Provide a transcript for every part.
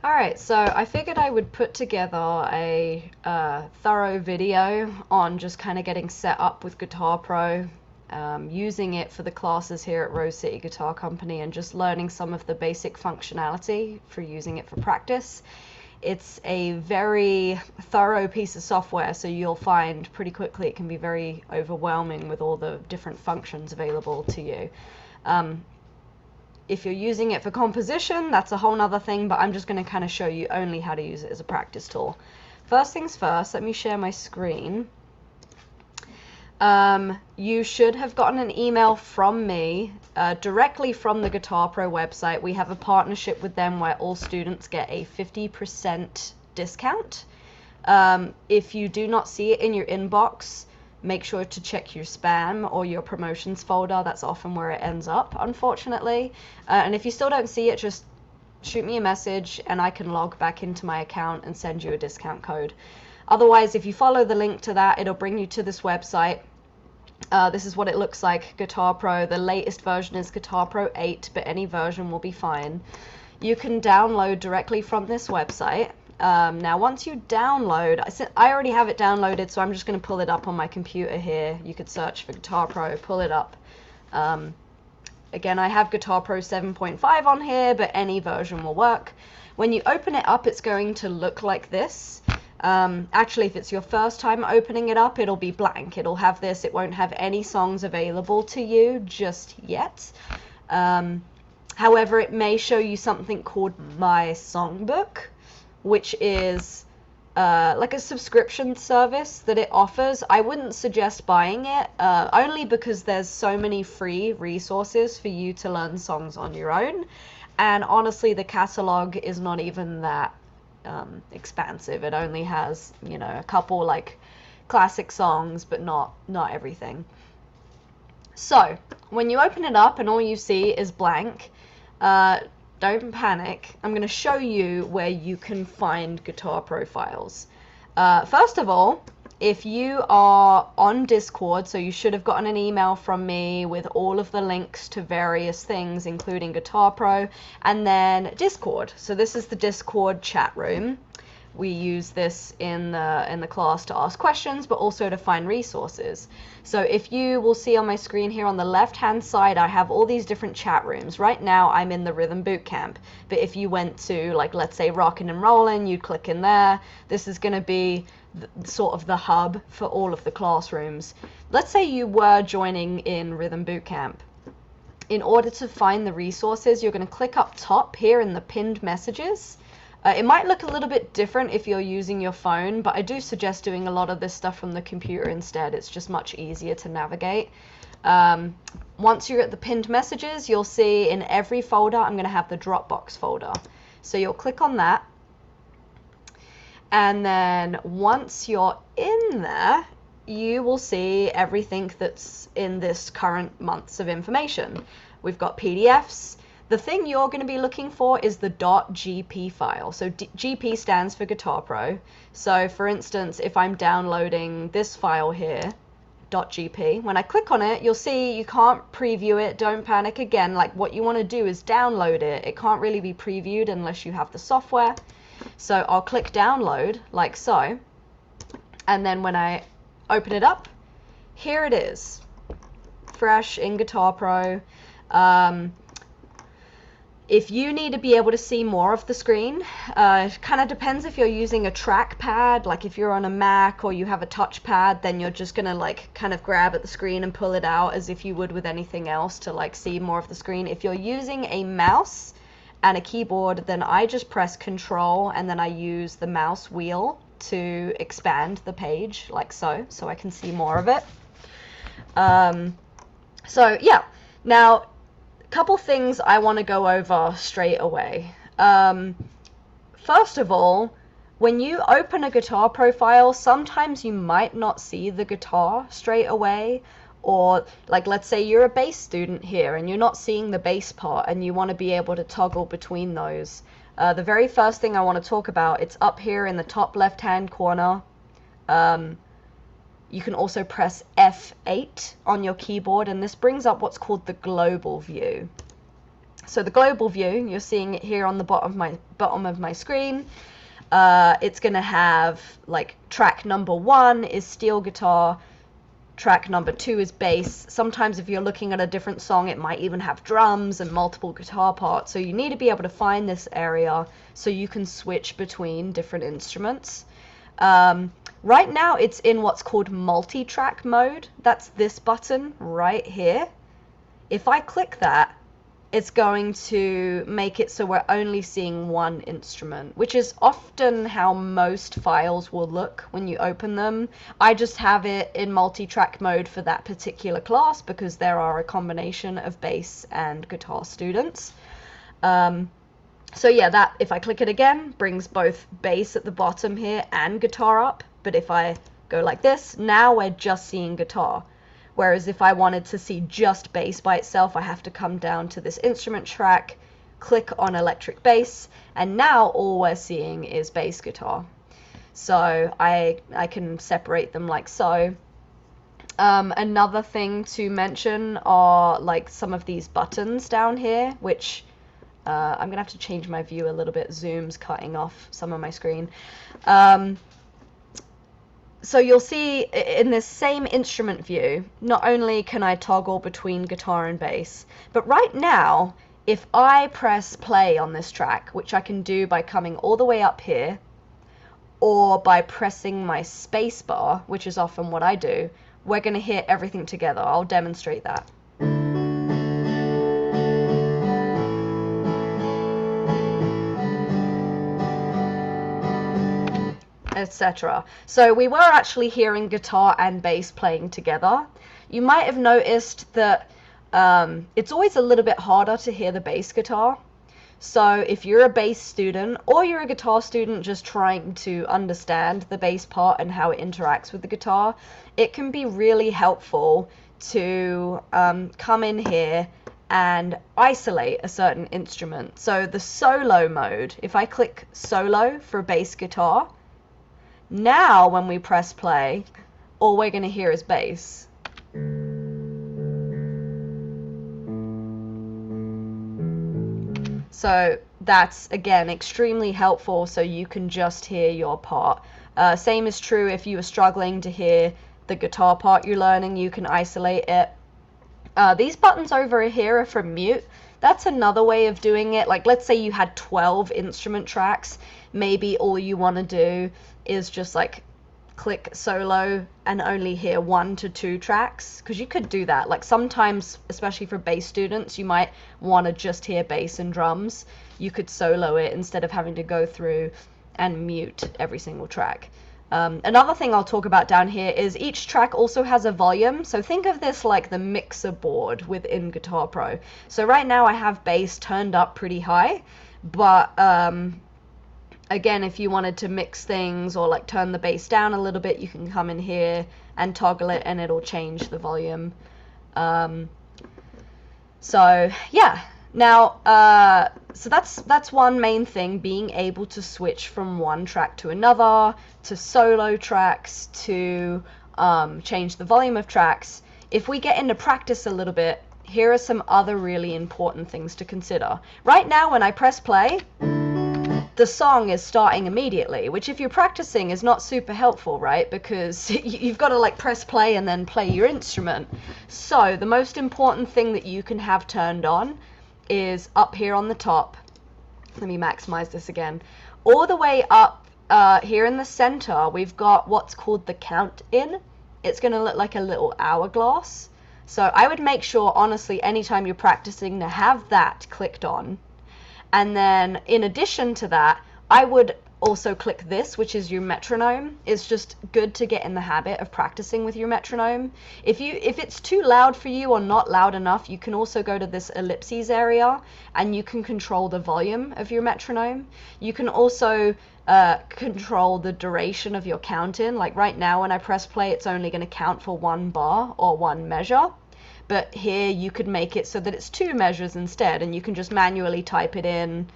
Alright, so I figured I would put together a thorough video on just kind of getting set up with Guitar Pro, using it for the classes here at Rose City Guitar Company, and just learning some of the basic functionality for using it for practice. It's a very thorough piece of software, so you'll find pretty quickly it can be very overwhelming with all the different functions available to you. If you're using it for composition, that's a whole nother thing, but I'm just going to kind of show you only how to use it as a practice tool. First things first, let me share my screen. You should have gotten an email from me directly from the Guitar Pro website. We have a partnership with them where all students get a 50% discount. If you do not see it in your inbox, make sure to check your spam or your promotions folder. That's often where it ends up, unfortunately. And if you still don't see it, just shoot me a message and I can log back into my account and send you a discount code. Otherwise, if you follow the link to that, it'll bring you to this website. This is what it looks like, Guitar Pro. The latest version is Guitar Pro 8, but any version will be fine. You can download directly from this website. Now once you download, I already have it downloaded, so I'm just going to pull it up on my computer here. You could search for Guitar Pro, pull it up. Again, I have Guitar Pro 7.5 on here, but any version will work. When you open it up, it's going to look like this. Actually, if it's your first time opening it up, it'll be blank. It'll have this. It won't have any songs available to you just yet. However, it may show you something called My Songbook, which is like a subscription service that it offers. I wouldn't suggest buying it, only because there's so many free resources for you to learn songs on your own. And honestly, the catalog is not even that expansive. It only has, you know, a couple like classic songs, but not everything. So when you open it up and all you see is blank, don't panic. I'm going to show you where you can find Guitar Pro files. First of all, if you are on Discord, so you should have gotten an email from me with all of the links to various things, including Guitar Pro, and then Discord. So this is the Discord chat room. We use this in the class to ask questions, but also to find resources. So if you will see on my screen here on the left-hand side, I have all these different chat rooms. Right now, I'm in the Rhythm Bootcamp. But if you went to, like, let's say Rockin' and Rollin', you'd click in there. This is going to be sort of the hub for all of the classrooms. Let's say you were joining in Rhythm Bootcamp. In order to find the resources, you're going to click up top here in the pinned messages. It might look a little bit different if you're using your phone, but I do suggest doing a lot of this stuff from the computer instead. It's just much easier to navigate. Once you're at the pinned messages, you'll see in every folder, I'm going to have the Dropbox folder. So you'll click on that. And then once you're in there, you will see everything that's in this current months of information. We've got PDFs. The thing you're going to be looking for is the .gp file. So GP stands for Guitar Pro. So for instance, if I'm downloading this file here, .gp, when I click on it, you'll see you can't preview it. Don't panic again. Like, what you want to do is download it. It can't really be previewed unless you have the software. So I'll click download like so. And then when I open it up, here it is, fresh in Guitar Pro. If you need to be able to see more of the screen, it kind of depends if you're using a trackpad. Like if you're on a Mac or you have a touchpad, then you're just gonna like kind of grab at the screen and pull it out as if you would with anything else to like see more of the screen. If you're using a mouse and a keyboard, then I just press Control and then I use the mouse wheel to expand the page like so I can see more of it. So yeah, now couple things I want to go over straight away. First of all, when you open a guitar profile, sometimes you might not see the guitar straight away, or like let's say you're a bass student here and you're not seeing the bass part and you want to be able to toggle between those. The very first thing I want to talk about, it's up here in the top left hand corner. You can also press F8 on your keyboard, and this brings up what's called the global view. So the global view, you're seeing it here on the bottom of my screen. It's going to have like track number 1 is steel guitar, track number 2 is bass. Sometimes if you're looking at a different song, it might even have drums and multiple guitar parts. So you need to be able to find this area so you can switch between different instruments. Right now it's in what's called multi-track mode. That's this button right here. If I click that, it's going to make it so we're only seeing one instrument, which is often how most files will look when you open them. I just have it in multi-track mode for that particular class because there are a combination of bass and guitar students. So yeah, that if I click it again, brings both bass at the bottom here and guitar up. But if I go like this, now we're just seeing guitar. Whereas if I wanted to see just bass by itself, I have to come down to this instrument track, click on electric bass, and now all we're seeing is bass guitar. So I can separate them like so. Another thing to mention are like some of these buttons down here, which I'm gonna have to change my view a little bit. Zoom's cutting off some of my screen. So you'll see in this same instrument view, not only can I toggle between guitar and bass, but right now, if I press play on this track, which I can do by coming all the way up here, or by pressing my space bar, which is often what I do, we're going to hear everything together. I'll demonstrate that. Etc. So we were actually hearing guitar and bass playing together. You might have noticed that it's always a little bit harder to hear the bass guitar. So if you're a bass student or you're a guitar student just trying to understand the bass part and how it interacts with the guitar, it can be really helpful to come in here and isolate a certain instrument. So the solo mode, if I click solo for bass guitar, now when we press play, all we're going to hear is bass. So that's, again, extremely helpful so you can just hear your part. Same is true if you are struggling to hear the guitar part you're learning, you can isolate it. These buttons over here are for mute. That's another way of doing it. Like, let's say you had 12 instrument tracks. Maybe all you want to do is just like click solo and only hear 1 to 2 tracks, because you could do that. Like sometimes, especially for bass students, you might want to just hear bass and drums. You could solo it instead of having to go through and mute every single track. Another thing I'll talk about down here is each track also has a volume. So think of this like the mixer board within Guitar Pro. So right now I have bass turned up pretty high, but again, if you wanted to mix things or like turn the bass down a little bit, you can come in here and toggle it and it'll change the volume. So yeah, now so that's one main thing, being able to switch from one track to another, to solo tracks, to change the volume of tracks. If we get into practice a little bit, here are some other really important things to consider. Right now when I press play, the song is starting immediately, which if you're practicing is not super helpful, right? Because you've got to like press play and then play your instrument. So the most important thing that you can have turned on is up here on the top. Let me maximize this again. All the way up here in the center, we've got what's called the count in. It's going to look like a little hourglass. So I would make sure, honestly, anytime you're practicing, to have that clicked on. And then in addition to that, I would also click this, which is your metronome. It's just good to get in the habit of practicing with your metronome. If it's too loud for you or not loud enough, you can also go to this ellipses area and you can control the volume of your metronome. You can also control the duration of your count in. Like right now when I press play, it's only going to count for 1 bar or 1 measure. But here you could make it so that it's 2 measures instead, and you can just manually type it in.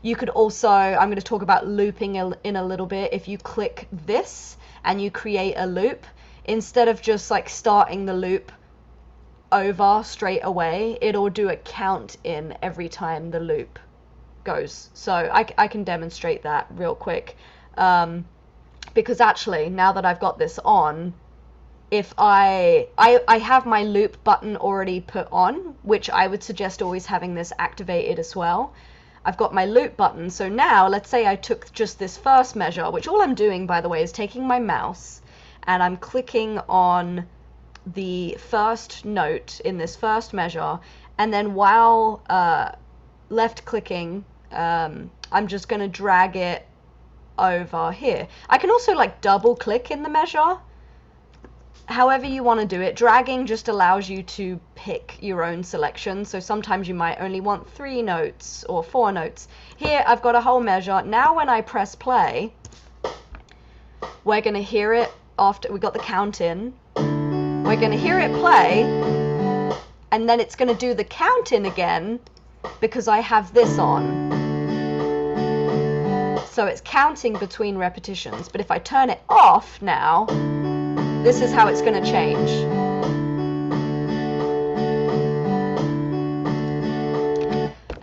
You could also, I'm going to talk about looping in a little bit. If you click this and you create a loop, instead of just like starting the loop over straight away. It'll do a count in every time the loop goes. So I can demonstrate that real quick. Because actually, now that I've got this on, if I have my loop button already put on, which I would suggest always having this activated as well. I've got my loop button, so now let's say I took just this first measure, which all I'm doing, by the way, is taking my mouse and I'm clicking on the first note in this first measure, and then while left clicking, I'm just going to drag it over here. I can also like double click in the measure, however you want to do it. Dragging just allows you to pick your own selection, so sometimes you might only want 3 notes or 4 notes. Here I've got a whole measure. Now when I press play, we're going to hear it after we got the count in. We're going to hear it play, and then it's going to do the count in again because I have this on. So it's counting between repetitions. But if I turn it off now, this is how it's going to change.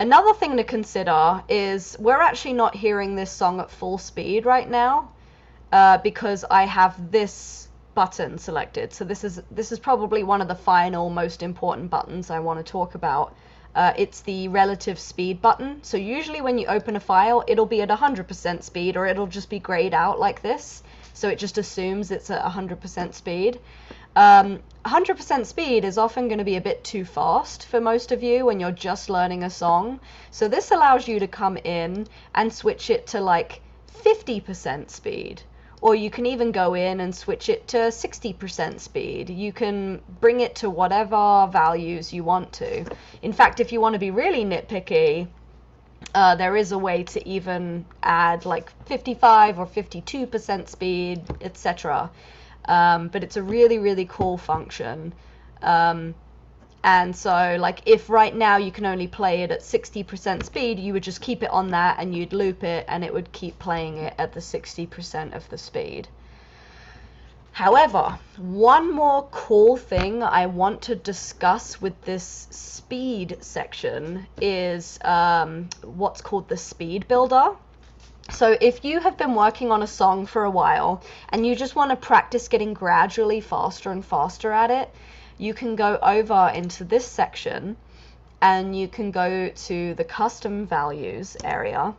Another thing to consider is we're actually not hearing this song at full speed right now because I have this button selected. So this is probably one of the final most important buttons I want to talk about. It's the relative speed button. So usually when you open a file, it'll be at 100% speed, or it'll just be grayed out like this. So it just assumes it's at 100% speed. 100% speed is often going to be a bit too fast for most of you when you're just learning a song. So this allows you to come in and switch it to like 50% speed. Or you can even go in and switch it to 60% speed. You can bring it to whatever values you want to. In fact, if you want to be really nitpicky, there is a way to even add like 55 or 52% speed, etc. But it's a really, really cool function. And so like if right now you can only play it at 60% speed, you would just keep it on that and you'd loop it and it would keep playing it at the 60% of the speed. However, one more cool thing I want to discuss with this speed section is what's called the speed builder. So if you have been working on a song for a while and you just want to practice getting gradually faster and faster at it, you can go over into this section and you can go to the custom values area.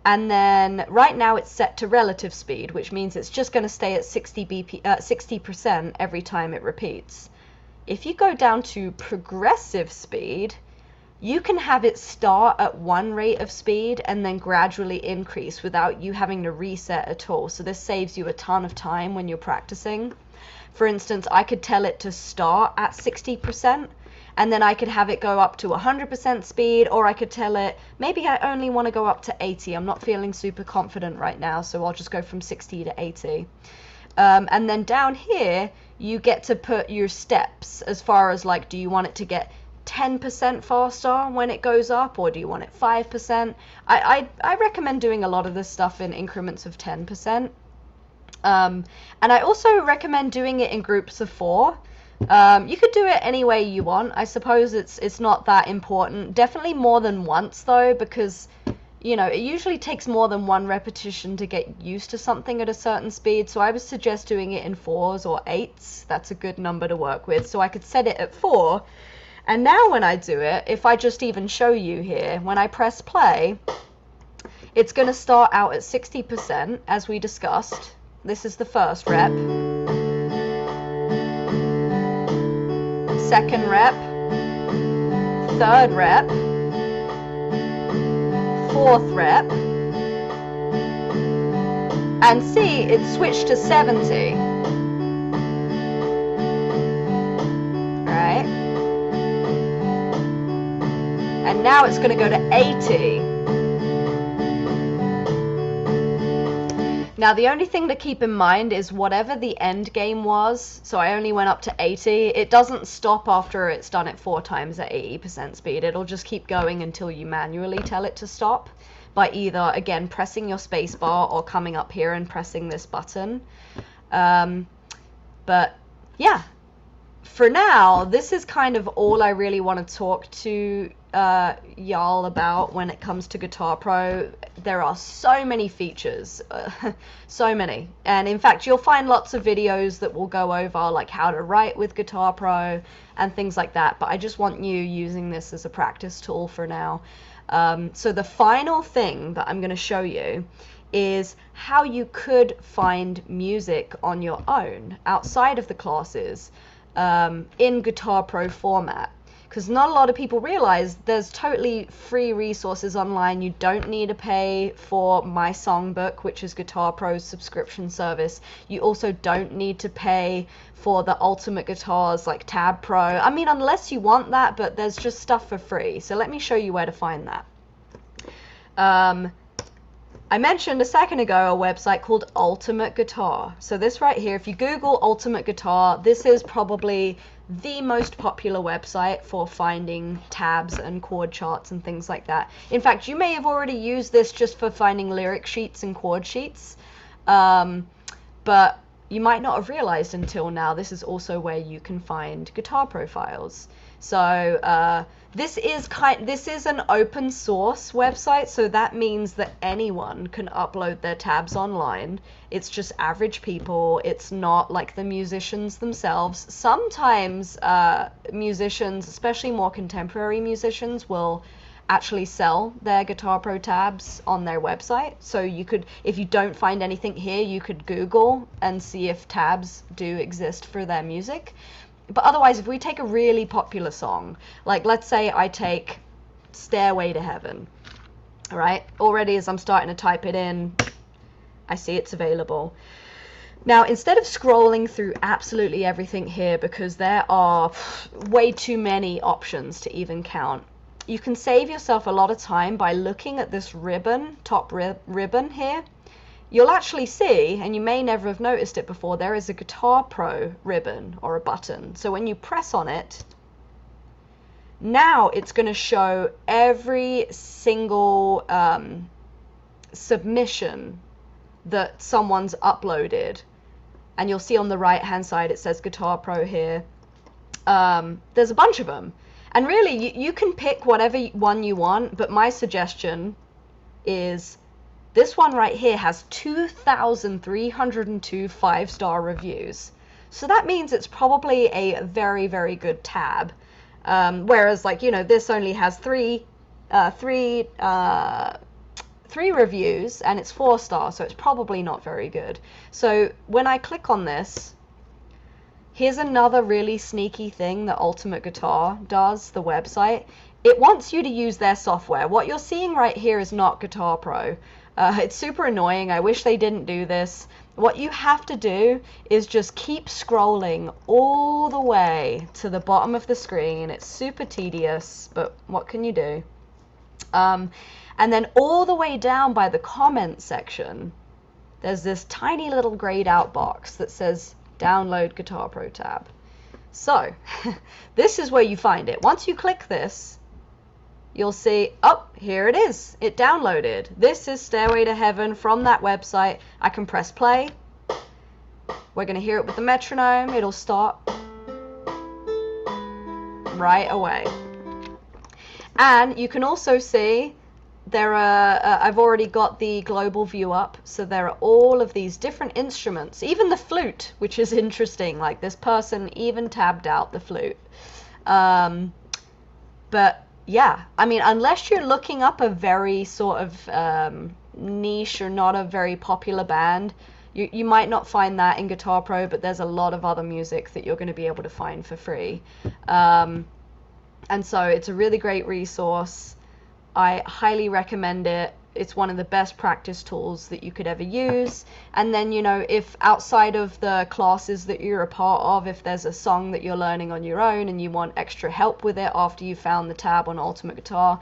And then right now it's set to relative speed, which means it's just going to stay at 60% every time it repeats. If you go down to progressive speed, you can have it start at one rate of speed and then gradually increase without you having to reset at all. So this saves you a ton of time when you're practicing. For instance, I could tell it to start at 60%, and then I could have it go up to 100% speed, or I could tell it, maybe I only want to go up to 80. I'm not feeling super confident right now, so I'll just go from 60 to 80. And then down here, you get to put your steps as far as like, do you want it to get 10% faster when it goes up, or do you want it 5%? I recommend doing a lot of this stuff in increments of 10%. And I also recommend doing it in groups of 4. You could do it any way you want. I suppose it's not that important. Definitely more than once though, because you know, it usually takes more than one repetition to get used to something at a certain speed. So I would suggest doing it in 4s or 8s. That's a good number to work with. So I could set it at 4. And now when I do it, if I just even show you here, when I press play, it's going to start out at 60% as we discussed. This is the first rep, second rep, third rep, fourth rep, and see, it switched to 70. Right? And now it's going to go to 80. Now the only thing to keep in mind is whatever the end game was, so I only went up to 80, it doesn't stop after it's done it 4 times at 80% speed. It'll just keep going until you manually tell it to stop by either, again, pressing your space bar or coming up here and pressing this button. But yeah, for now, this is kind of all I really want to talk to y'all about when it comes to Guitar Pro. There are so many features, so many. And in fact, you'll find lots of videos that will go over like how to write with Guitar Pro and things like that. But I just want you using this as a practice tool for now. So the final thing that I'm going to show you is how you could find music on your own outside of the classes in Guitar Pro format. Because not a lot of people realize there's totally free resources online. You don't need to pay for My Songbook, which is Guitar Pro's subscription service. You also don't need to pay for the Ultimate Guitars like Tab Pro. I mean, unless you want that, but there's just stuff for free. So let me show you where to find that. I mentioned a second ago a website called Ultimate Guitar. So this right here, if you Google Ultimate Guitar, this is probably the most popular website for finding tabs and chord charts and things like that. In fact, you may have already used this just for finding lyric sheets and chord sheets, but you might not have realized until now this is also where you can find guitar profiles. So this is an open source website, so that means that anyone can upload their tabs online. It's just average people. It's not like the musicians themselves. Sometimes musicians, especially more contemporary musicians, will actually sell their Guitar Pro tabs on their website. So you could, if you don't find anything here, you could Google and see if tabs do exist for their music. But otherwise, if we take a really popular song, like let's say I take Stairway to Heaven, all right? Already as I'm starting to type it in, I see it's available. Now, instead of scrolling through absolutely everything here, because there are way too many options to even count, you can save yourself a lot of time by looking at this ribbon, top ribbon here. You'll actually see, and you may never have noticed it before, there is a Guitar Pro ribbon or a button. So when you press on it, now it's going to show every single submission that someone's uploaded. And you'll see on the right hand side it says Guitar Pro here. There's a bunch of them. And really, you can pick whatever one you want, but my suggestion is this one right here has 2,302 5-star reviews. So that means it's probably a very, very good tab. Whereas, like, you know, this only has three reviews and it's 4 stars, so it's probably not very good. So when I click on this, here's another really sneaky thing that Ultimate Guitar does, the website. It wants you to use their software. What you're seeing right here is not Guitar Pro. It's super annoying. I wish they didn't do this. What you have to do is just keep scrolling all the way to the bottom of the screen. It's super tedious, but what can you do? And then all the way down by the comment section, there's this tiny little grayed out box that says Download Guitar Pro tab. So this is where you find it. Once you click this, you'll see, oh, here it is. It downloaded. This is Stairway to Heaven from that website. I can press play. We're going to hear it with the metronome. It'll start right away. And you can also see there are, I've already got the global view up, so there are all of these different instruments, even the flute, which is interesting. Like this person even tabbed out the flute. But yeah, I mean, unless you're looking up a very sort of niche or not a very popular band, you might not find that in Guitar Pro, but there's a lot of other music that you're going to be able to find for free. And so it's a really great resource. I highly recommend it. It's one of the best practice tools that you could ever use. And then, you know, if outside of the classes that you're a part of, if there's a song that you're learning on your own and you want extra help with it after you found the tab on Ultimate Guitar,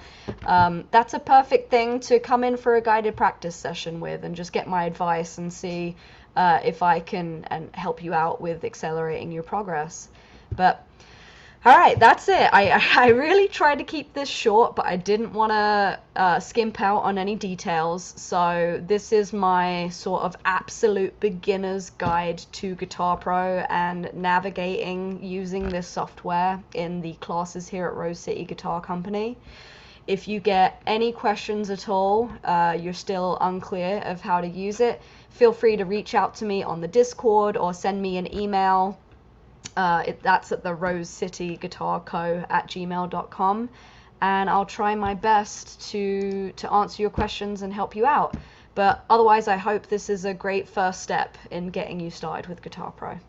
that's a perfect thing to come in for a guided practice session with and just get my advice and see if I can help you out with accelerating your progress. But All right, that's it. I really tried to keep this short, but I didn't want to skimp out on any details. So this is my sort of absolute beginner's guide to Guitar Pro and navigating using this software in the classes here at Rose City Guitar Company. If you get any questions at all, you're still unclear of how to use it, feel free to reach out to me on the Discord or send me an email. That's at the rosecityguitarco@gmail.com, and I'll try my best to answer your questions and help you out. But otherwise, I hope this is a great first step in getting you started with Guitar Pro.